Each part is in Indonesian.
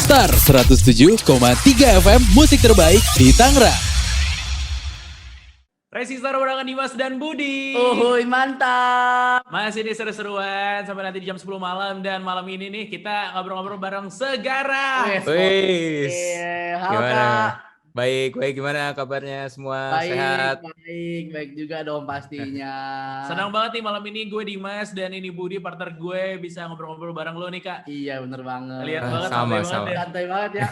Star 107,3 FM musik terbaik di Tangerang. Resistor barengan Dimas dan Budi. Uhuy, mantap. Masih di seru-seruan sampai nanti di jam 10 malam. Dan malam ini nih kita ngobrol-ngobrol bareng Segara. Wes. Halo Gimana? Kak. Baik, gimana kabarnya semua? Sehat? Baik juga dong pastinya. Senang banget nih malam ini gue Dimas dan ini Budi partner gue bisa ngobrol-ngobrol bareng lo nih Kak. Iya bener banget. Lihat banget sama. banget ya. Santai banget ya.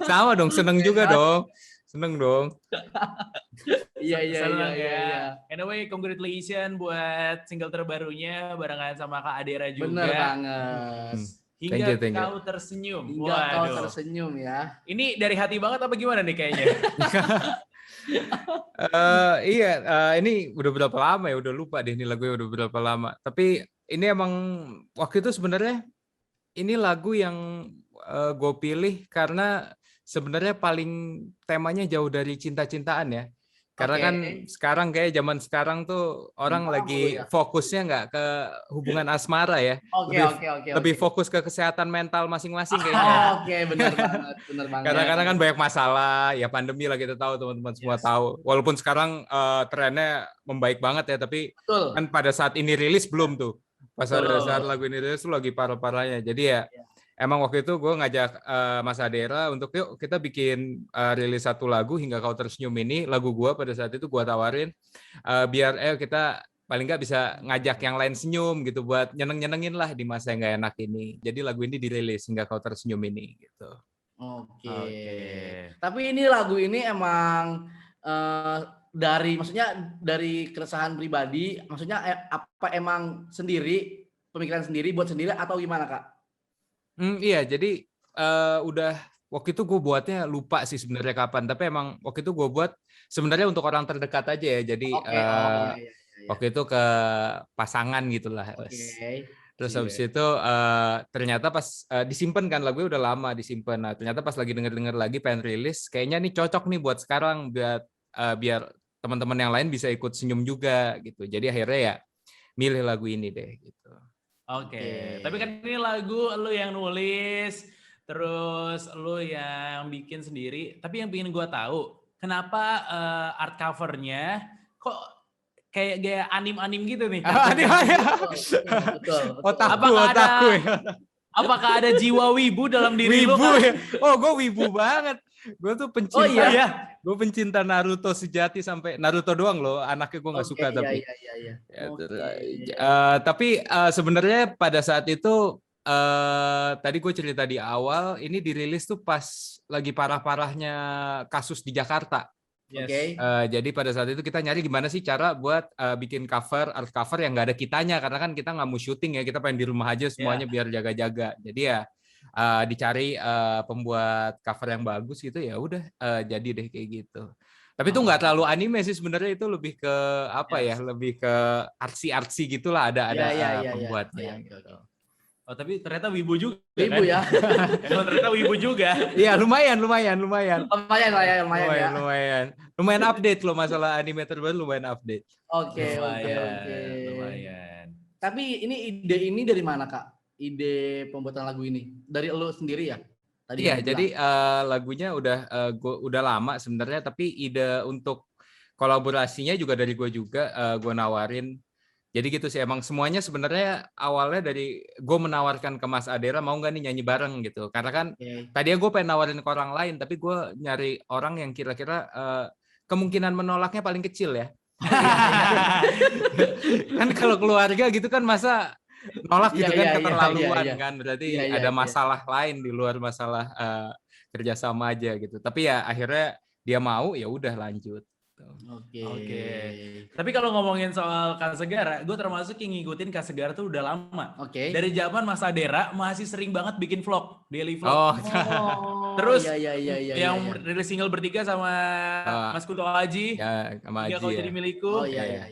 Sama dong, seneng juga dong. Seneng dong. Iya. Senang ya. Anyway, congratulations buat single terbarunya barengan sama Kak Adera juga. Bener banget. Hingga Thank you. kau tersenyum. Hingga kau Waduh. tersenyum ya. Ini dari hati banget apa gimana nih kayaknya? Ini udah berapa lama ya? Udah lupa deh ini lagunya udah berapa lama. Tapi ini emang waktu itu sebenarnya ini lagu yang gue pilih karena sebenarnya paling temanya jauh dari cinta-cintaan ya. Karena Oke. kan sekarang kayak zaman sekarang tuh orang lagi ya. fokusnya nggak ke hubungan asmara ya. Oke. Lebih fokus ke kesehatan mental masing-masing kayaknya. Oke, bener banget. Kadang-kadang kan banyak masalah, ya pandemi lah kita tahu teman-teman semua tahu. Walaupun sekarang trennya membaik banget ya, tapi Betul. kan pada saat ini rilis belum tuh. Pas Betul. pada saat lagu ini rilis tuh lagi parah-parahnya. Jadi ya emang waktu itu gue ngajak Mas Adera untuk yuk kita bikin rilis satu lagu Hingga Kau Tersenyum ini. Lagu gue pada saat itu gue tawarin biar kita paling nggak bisa ngajak yang lain senyum gitu buat nyenengin lah di masa yang nggak enak ini. Jadi lagu ini dirilis Hingga Kau Tersenyum ini gitu. Oke. Tapi ini lagu ini emang dari keresahan pribadi, maksudnya apa emang sendiri, pemikiran sendiri buat sendiri atau gimana Kak? Iya, jadi udah waktu itu gue buatnya lupa sih sebenarnya kapan, tapi emang waktu itu gue buat sebenarnya untuk orang terdekat aja ya. Jadi Iya. waktu itu ke pasangan gitulah. Oke. Terus habis itu ternyata pas disimpan kan lagunya udah lama disimpan. Nah, ternyata pas lagi denger lagi pengen rilis, kayaknya nih cocok nih buat sekarang biar teman-teman yang lain bisa ikut senyum juga gitu. Jadi akhirnya ya milih lagu ini deh gitu. Oke. Tapi kan ini lagu lu yang nulis, terus lu yang bikin sendiri. Tapi yang pengen gue tahu, kenapa art covernya kok kayak gaya anim-anim gitu nih? Betul. Otaku ya. Apakah ada jiwa wibu dalam diri lu? Wibu ya. Oh, gue wibu banget. Gue tuh pencinta. Oh iya. Gue pencinta Naruto sejati sampai Naruto doang loh. Anaknya gue nggak suka tapi. Iya. Tapi sebenarnya pada saat itu tadi gue cerita di awal ini dirilis tuh pas lagi parah-parahnya kasus di Jakarta. Yes. Oke. Jadi pada saat itu kita nyari gimana sih cara buat bikin art cover yang nggak ada kitanya karena kan kita nggak mau syuting ya, kita pengen di rumah aja semuanya biar jaga-jaga. Jadi ya dicari pembuat cover yang bagus gitu ya udah jadi deh kayak gitu. Tapi itu nggak terlalu anime sih sebenarnya, itu lebih ke apa ya, lebih ke artsy gitulah, ada pembuatnya gitu. Oh, tapi ternyata wibu juga. Wibu kan? ya. Emang ternyata wibu juga. Iya, lumayan. Lumayan ya. Lumayan update loh, masalah anime terbaru lumayan update. Oke. Lumayan. Tapi ide ini dari mana Kak? Ide pembuatan lagu ini dari lo sendiri ya? Tadi Iya, jadi lagunya udah lama sebenarnya, tapi ide untuk kolaborasinya juga dari gue juga, gue nawarin. Jadi gitu sih, emang semuanya sebenarnya awalnya dari gue menawarkan ke Mas Adera mau nggak nih nyanyi bareng gitu. Karena kan tadinya gue pengen nawarin ke orang lain, tapi gue nyari orang yang kira-kira kemungkinan menolaknya paling kecil ya. Kan kalau keluarga gitu kan masa nolak gitu kan keterlaluan kan, berarti ada masalah lain di luar masalah kerjasama aja gitu. Tapi ya akhirnya dia mau, ya udah lanjut. Oke. Tapi kalau ngomongin soal Kak Segara, gue termasuk yang ngikutin Kak Segara tuh udah lama. Oke. Dari zaman Mas Adera masih sering banget bikin vlog, daily vlog. Oh, Terus iya. yang rilis single bertiga sama Mas Kunto Aji. Ya, sama Hingga Aji Kau ya. Jadi Milikku. Oh iya.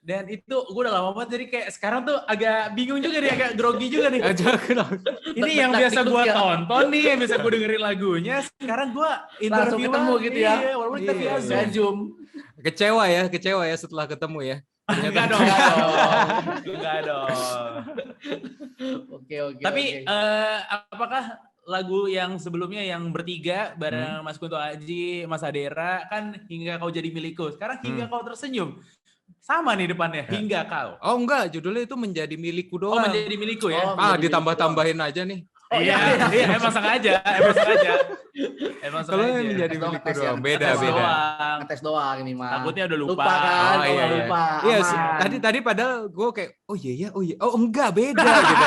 Dan itu gue udah lama banget, jadi kayak sekarang tuh agak bingung juga nih, agak grogi juga nih. Ini yang biasa gue tonton nih, yang biasa gue dengerin lagunya, sekarang gue langsung interview ketemu lagi, gitu ya. Walaupun kita via Via Zoom. Kecewa ya setelah ketemu ya. Enggak dong. Oke. Tapi apakah lagu yang sebelumnya yang bertiga bareng Mas Kunto Aji, Mas Adera kan Hingga Kau Jadi Milikku. Sekarang Hingga Kau Tersenyum. Sama nih depannya, Hingga Kau. Oh enggak, judulnya itu Menjadi Milikku Oh, doang. Menjadi Milikku ya. Ditambah-tambahin aja nih. Iya, emang sengaja. Emang Kalau sengaja. yang Menjadi Ngetes Milikku doang, doang, ngetes beda. doang. Ngetes doang ini mah. Takutnya udah lupa. Lupa kan? Oh, iya. Lupa. Iya, aman. tadi padahal gue kayak oh iya. Oh enggak, beda gitu.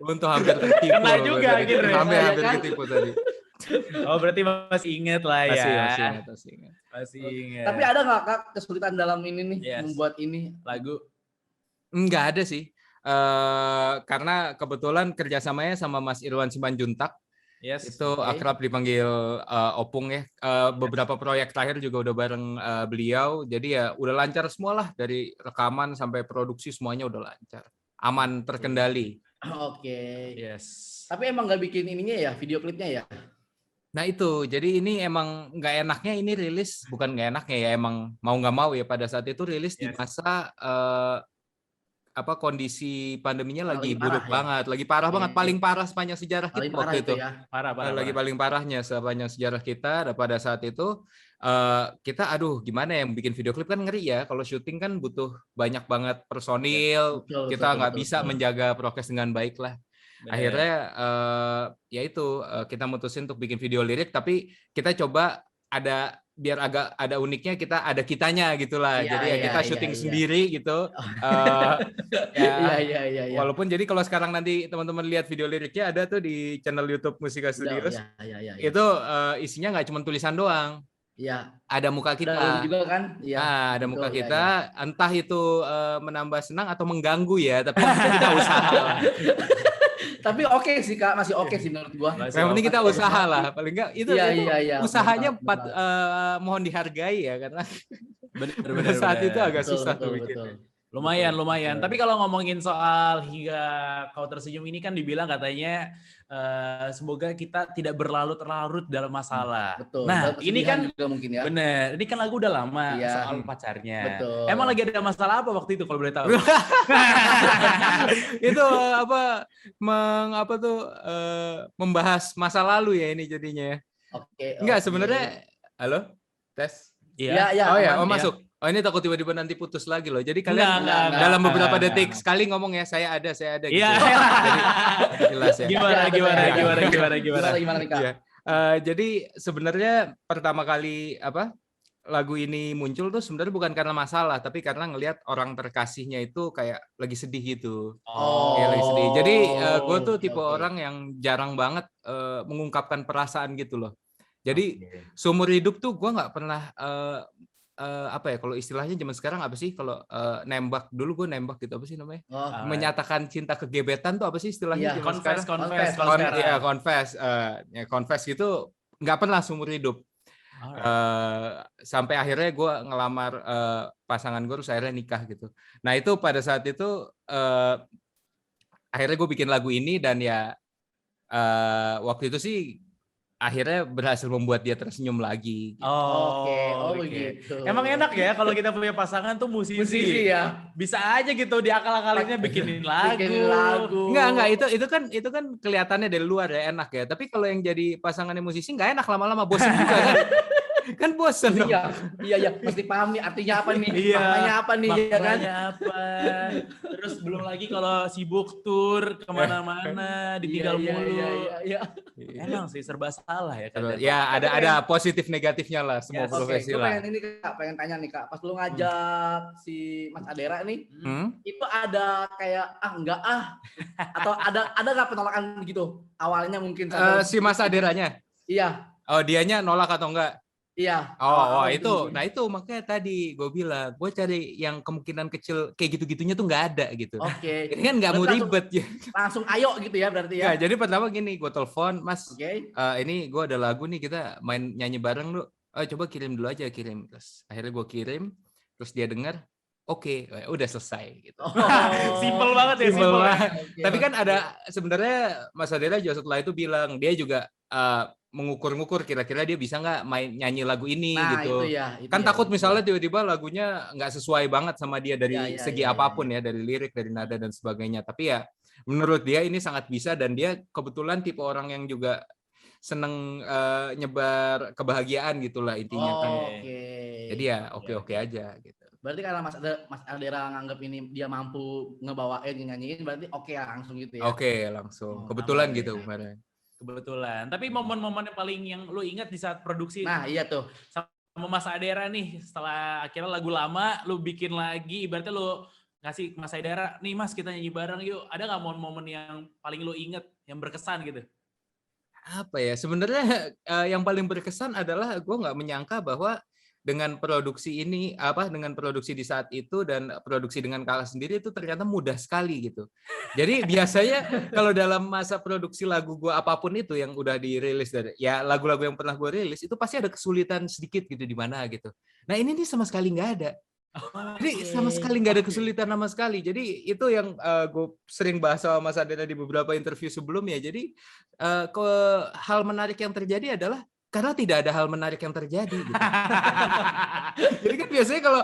Untuk hampir ketipu. Kena juga tadi. gitu ya. Hampir Iya kan? ketipu tadi. Oh, berarti masih inget lah ya. Masih ingat. Masih inget. Tapi ada nggak Kak kesulitan dalam ini nih Yes. membuat ini? lagu. Enggak ada sih. Karena kebetulan kerjasamanya sama Mas Irwan Simanjuntak. Yes. Itu akrab dipanggil Opung ya. Beberapa proyek terakhir juga udah bareng beliau. Jadi ya udah lancar semua lah. Dari rekaman sampai produksi semuanya udah lancar. Aman, terkendali. Oke. Yes. Tapi emang nggak bikin ininya ya, video klipnya ya? Nah itu, jadi ini emang nggak enaknya ini rilis. Bukan nggak enaknya ya, emang mau nggak mau ya pada saat itu rilis di Yes. masa kondisi pandeminya lagi Lagi buruk parah ya? banget. Lagi parah Oke. banget, paling parah sepanjang sejarah Paling kita parah waktu itu itu. ya. Parah. Lagi paling parahnya sepanjang sejarah kita. Dan pada saat itu kita aduh gimana yang bikin video klip kan ngeri ya. Kalau syuting kan butuh banyak banget personil. Betul, Kita nggak betul, bisa betul. menjaga prokes dengan baik lah. Bener. Akhirnya ya itu kita mutusin untuk bikin video lirik, tapi kita coba biar agak ada uniknya, kita ada kitanya gitulah. Iya, Jadi ya iya, kita iya, syuting iya. sendiri gitu. Ya, Iya. walaupun jadi kalau sekarang nanti teman-teman lihat video liriknya ada tuh di channel YouTube Musika Studios. Iya. Itu isinya nggak cuma tulisan doang. Iya. Ada muka Ada lagu kita. juga kan? Iya. Ada muka Betul, iya, kita. Entah itu menambah senang atau mengganggu ya, tapi kita usaha lah. Tapi oke sih Kak, masih oke sih menurut gua. Masih Yang penting kita Oke. usaha lah, paling enggak itu Iya. usahanya Mantap. mohon dihargai ya, karena Bener. pada saat itu agak Betul, susah betul, tuh bikin. betul. Lumayan. Betul. Tapi kalau ngomongin soal Hingga Kau Tersenyum ini kan dibilang katanya semoga kita tidak berlarut-larut dalam masalah. Betul. Nah, Dan ini kesedihan kan juga mungkin ya. bener. Ini kan lagu udah lama Iya. soal pacarnya. Betul. Emang lagi ada masalah apa waktu itu kalau boleh tahu? Itu membahas masa lalu ya ini jadinya. Oke. Enggak, oke. sebenarnya halo? Tes. Iya. Iya. Oh ya, aman. masuk. Oh ini takut tiba-tiba nanti putus lagi loh. Jadi kalian Enggak. dalam beberapa Enggak. detik sekali ngomong ya saya ada gitu. Iya. Jadi jelas ya. Gimana? Nih Kak? Iya. Jadi sebenarnya pertama kali lagu ini muncul tuh sebenarnya bukan karena masalah, tapi karena ngelihat orang terkasihnya itu kayak lagi sedih gitu. Oh. Kayak lagi sedih. Jadi gue tuh Oke, tipe oke. orang yang jarang banget mengungkapkan perasaan gitu loh. Jadi seumur hidup tuh gue nggak pernah kalau istilahnya zaman sekarang apa sih kalau nembak, dulu gue nembak gitu apa sih namanya? Oh. Menyatakan cinta ke gebetan tuh apa sih istilahnya Iya, zaman sekarang? confess. Confess gitu nggak pernah seumur hidup. Sampai akhirnya gue ngelamar pasangan gue, terus akhirnya nikah gitu. Nah itu pada saat itu akhirnya gue bikin lagu ini dan ya waktu itu sih akhirnya berhasil membuat dia tersenyum lagi. Gitu. Oke, Oke. begitu. Emang enak ya kalau kita punya pasangan tuh musisi. Musisi ya. Bisa aja gitu diakal-akalinnya bikinin lagu. Bikin lagu. Enggak, itu kan kelihatannya dari luar ya enak ya. Tapi kalau yang jadi pasangannya musisi nggak enak, lama-lama bosan juga kan. Kan bosan dong. Iya, mesti paham nih artinya apa nih, Iya. maknanya apa nih, ya kan? Maknanya apa? Terus belum lagi kalau sibuk tur kemana-mana, ditinggal mulu. Iya. Emang sih serba salah ya kan. Ya ada positif negatifnya lah semua Yes. profesi Gue lah. pengen tanya nih Kak, pas lu ngajak si Mas Adera nih, Hmm? itu ada kayak enggak atau ada nggak penolakan gitu awalnya mungkin sampai Si Mas Aderanya. iya Oh, dianya nolak atau enggak? iya Oh, awal itu. Nah, itu makanya tadi gue bilang, gue cari yang kemungkinan kecil kayak gitu-gitunya tuh nggak ada gitu. oke Ini kan nggak mau Berarti ribet ya. langsung ayo gitu ya berarti ya. Ya, jadi pertama gini, gue telepon, Mas, Oke. ini gue ada lagu nih, kita main nyanyi bareng lu. Coba kirim dulu aja, kirim. Terus akhirnya gue kirim, terus dia dengar, oke, udah selesai gitu. Simpel banget ya, Simpel simpel. banget. Oke. Tapi kan ada sebenarnya Mas Adela juga setelah itu bilang dia juga mengukur-ngukur kira-kira dia bisa nggak main nyanyi lagu ini Nah, gitu. itu ya. Kan takut misalnya tiba-tiba lagunya nggak sesuai banget sama dia dari Iya, segi iya, apapun ya, dari lirik, dari nada dan sebagainya. Tapi ya menurut dia ini sangat bisa dan dia kebetulan tipe orang yang juga seneng nyebar kebahagiaan gitulah intinya kan. Oke. Jadi ya oke-oke aja gitu. Berarti karena Mas Adera nganggap ini dia mampu ngebawain, nyanyiin, berarti oke ya langsung gitu ya. Oke, langsung. Oh, Kebetulan aman gitu ya. kemarin. Kebetulan. Tapi momen-momen yang paling yang lu ingat di saat produksi Nah, iya tuh. sama Mas Adera nih, setelah akhirnya lagu lama lu bikin lagi, ibaratnya lu ngasih Mas Adera, nih Mas kita nyanyi bareng yuk. Ada nggak momen-momen yang paling lu inget, yang berkesan gitu? Apa ya, sebenarnya yang paling berkesan adalah gue nggak menyangka bahwa dengan produksi ini, dengan produksi di saat itu dan produksi dengan Kala sendiri itu ternyata mudah sekali gitu. Jadi biasanya kalau dalam masa produksi lagu gue apapun itu yang udah dirilis dari ya lagu-lagu yang pernah gue rilis itu pasti ada kesulitan sedikit gitu di mana gitu. Nah ini nih sama sekali nggak ada. Jadi sama sekali nggak ada kesulitan sama sekali. Jadi itu yang gue sering bahas sama Mas Adela di beberapa interview sebelumnya. Jadi hal menarik yang terjadi adalah karena tidak ada hal menarik yang terjadi. Gitu. Jadi kan biasanya kalau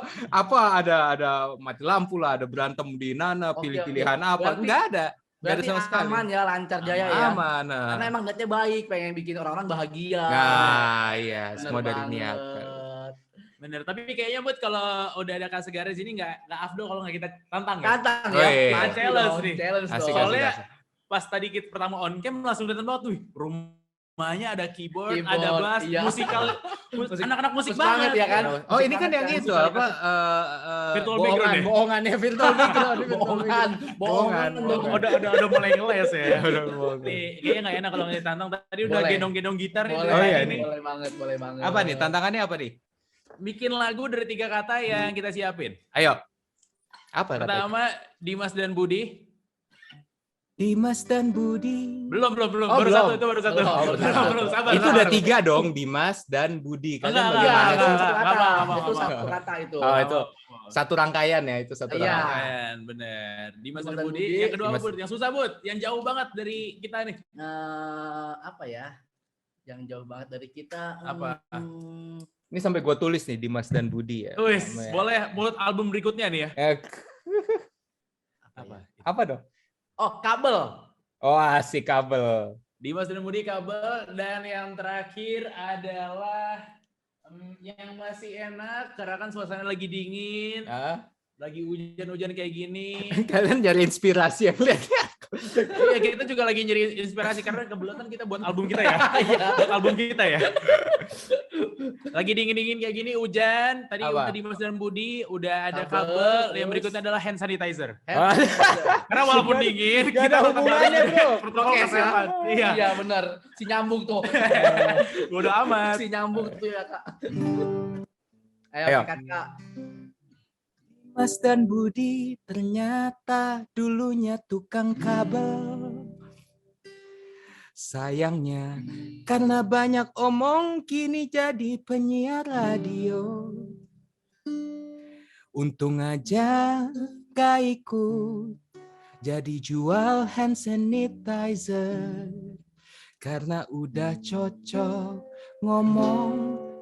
ada mati lampu lah, ada berantem di Nana, pilih-pilihan apa, nggak ada. Nggak ada sama sekali. Aman ya, lancar jaya ya. Aman. Karena emang niatnya baik, pengen bikin orang-orang bahagia. Nah, iya, Bener semua dari banget. niat. Bener, tapi kayaknya buat kalau udah ada Kak Segaris ini nggak afdol kalau nggak kita tantang ya. Tantang Oh, ya. iya. Pasti Challenge dong, nih. challenge Asik, dong. Soalnya asik. pas tadi kita pertama on cam langsung datang banget tuh, rumahnya ada keyboard, Keyboard, ada bass, iya. musikal, anak-anak musik Bagus banget banget ya kan. Oh, ini kan yang itu apa? Virtual background ya? Bohongannya virtual background. Bohongan. Udah mulai ngeles ya. Udah bohongan. Nih, kayaknya nggak enak kalau nggak ditantang. Tadi udah Boleh. gendong-gendong gitar nih. Boleh, Oh, iya, ini. nih. boleh banget. Apa nih tantangannya apa nih? Bikin lagu dari 3 kata yang kita siapin. Ayo. Apa katanya? Pertama, Dimas dan Budi. Dimas dan Budi. Belum. Oh, baru belum. satu, itu baru satu. Belum, Sabar. Itu udah 3 dong, Dimas dan Budi. Kalian Enggak, bagaimana enggak, sih? Itu enggak. satu kata. Apa. Itu satu kata itu. Oh, itu satu rangkaian ya, itu satu Iya. rangkaian. Keren, bener. Dimas dan dan Budi. Budi. Yang kedua apa, Dimas- Bud? Yang susah, Bud. Yang jauh banget dari kita nih. Apa ya? Yang jauh banget dari kita. Apa? Ini sampai gue tulis nih Dimas dan Budi ya. Wis, Sama ya. boleh mulut album berikutnya nih ya. Apa dong? Oh, kabel. Oh, asik kabel. Dimas dan Budi kabel. Dan yang terakhir adalah yang masih enak karena kan suasana lagi dingin, lagi hujan-hujan kayak gini. Kalian nyari inspirasi yang lihatnya. Iya, kita juga lagi nyari inspirasi karena kebetulan kita buat album kita ya. Buat album kita ya. Lagi dingin-dingin kayak gini, hujan. Tadi Apa? udah Dimas dan Budi, udah ada Kabel, kabel. Yang terus? berikutnya adalah hand sanitizer. Oh. Karena walaupun dingin, Gak kita ada tetap hubungannya, harus bro. protokol Oke, kesehatan. Iya, Iya, benar. Si nyambung tuh. bodo amat. Si nyambung tuh ya, Kak. Ayo. Ayo, Kak. Dimas dan Budi ternyata dulunya tukang kabel. Sayangnya karena banyak omong kini jadi penyiar radio. Untung aja gak ikut jadi jual hand sanitizer. Karena udah cocok ngomong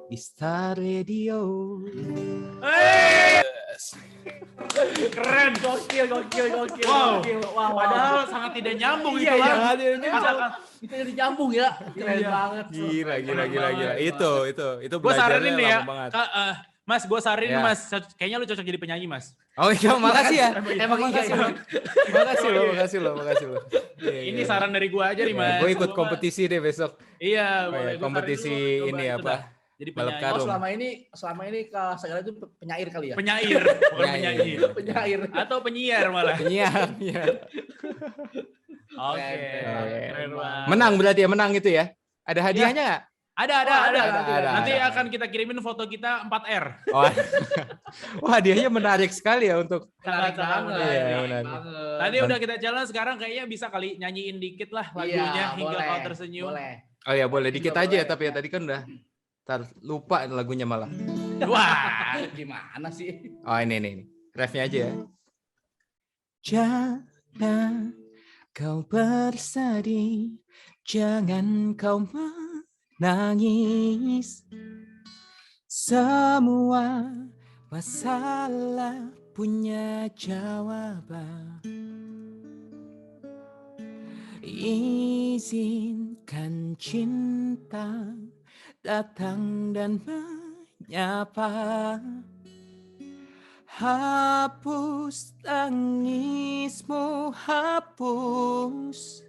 di Star Radio. Keren. Gokil. Wow. Wow. Padahal sangat tidak nyambung Iya, itu iya. kan. Masakan itu jadi nyambung ya. Keren Iya. banget. Gila. Itu Gue saranin nih ya, lama banget. Kak, Mas, gue saranin Ya. Mas, kayaknya lu cocok jadi penyanyi Mas. Oh iya, makasih ya. Emang iya. Makasih lo. Ini saran dari gue aja nih Mas. Gue ikut Semoga- kompetisi deh besok. Iya, Oh, boleh. ya, Gua kompetisi saranin lu coba ini itu apa? dah. Jadi Balap penyanyi. karung. Selama ini Kak Segala itu penyair kali ya? Penyair, bukan Penyair. penyanyi. Penyair. Atau penyiar malah. Penyiar. Oke. Keren. Keren banget. Menang berarti ya, menang gitu ya. Ada hadiahnya nggak? Ada. Nanti ada. akan kita kirimin foto kita 4R. Oh. Wah, hadiahnya menarik sekali ya untuk Menarik banget. Iya, menarik benar. banget. Tadi udah kita jalan, sekarang kayaknya bisa kali nyanyiin dikit lah lagunya hingga kau tersenyum. Boleh. Oh ya, boleh dikit Boleh. aja ya, tapi ya tadi kan udah lupa lagunya malah. Wah, Gimana sih? Oh, ini. Refnya aja ya. Jangan kau bersedih, jangan kau menangis. Semua masalah punya jawaban. Izinkan cinta bintang datang dan menyapa. Hapus tangismu, hapus.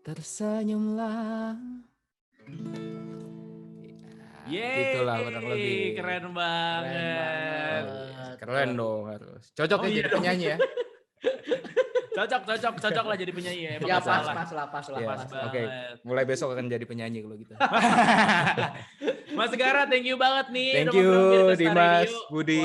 Tersenyumlah. Yeay, Itulah kurang lebih. keren banget. Keren dong harus. Cocok Oh, ya iya jadi dong. penyanyi ya. Cocok lah jadi penyanyi ya. Ya Pas lah. pas lah. Ya, Pas Oke, banget. mulai besok akan jadi penyanyi kalau gitu. Mas Segara, thank you banget nih. Thank udah you mampir ke Star Dimas, Radio. Budi.